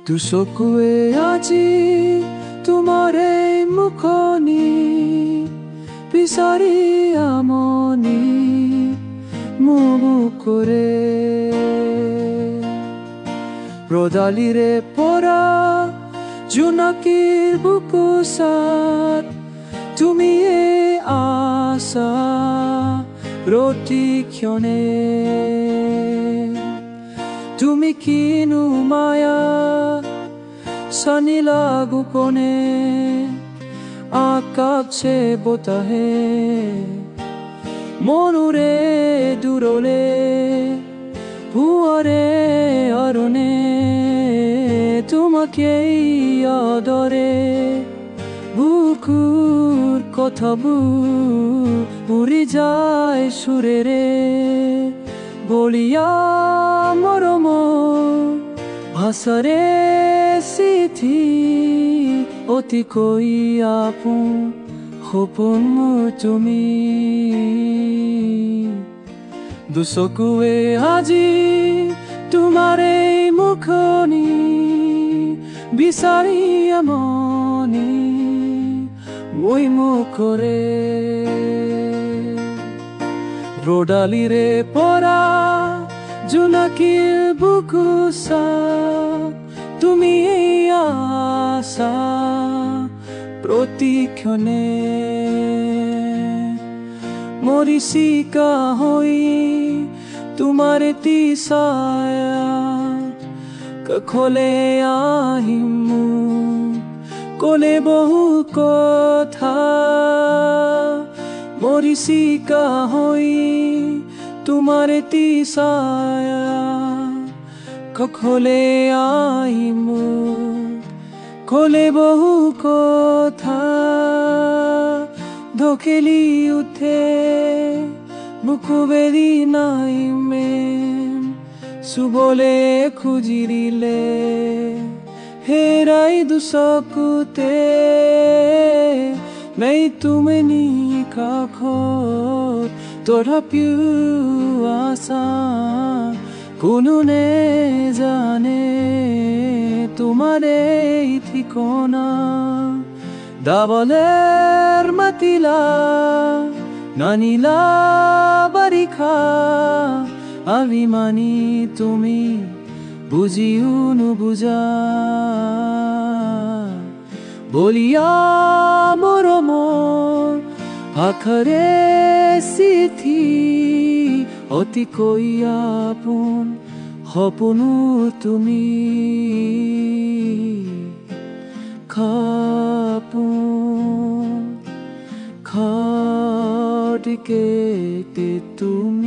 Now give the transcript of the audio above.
দুচকুৱে আজি তোমাৰে মুখনি বিচাৰি আমনি মুখৰে ৰদালিৰে পৰা জোনাকীৰ বুকুচাত তুমিয়ে আছা প্ৰতিক্ষণে তুমি কিনো মায়া সানিলা গোপনে আকাশে বতাহে মনুৰে দূৰলে পুৱাৰে অৰণে তোমাকেই আদৰে বুকুৰ কথাবোৰ উৰি যায় সুৰেৰে বলিয়া মৰমৰ ভাষাৰে চিঠি অতিকৈ আপোন সপোন মোৰ তুমি দুচকুৱে আজি তোমাৰে মুখনি বিচাৰি আমনি মুখৰে ৰদালিৰে পৰা জোনাকীৰ বুকুচাত তুমি আছা প্ৰতিক্ষণে মৰিচিকা হৈ তোমাৰ এটি ছায়াত কাষলে আহিম ক'লে বহু কথা মৰিচিকা হৈ তোমাৰ এটি ছায়াত কাষলে আহিম ক'লে বহু কথা ঢকেলি উঠে বুকুবেৰি নাইমে চুবলে খুজিলে হেৰাই দুচকুতে নাই তুমি কাষত তথাপিও আছা কোনো নেজানে তোমাৰ এই ঠিকনা দাবলেৰ মাতিলা নানিলা বাৰিষা অভিমানী তুমি বুজিও নুবুজা বলিয়া মৰমৰ ভাষাৰে চিঠি অতিকৈ আপোন সপোনো তুমি খাপোন খাটিকে তুমি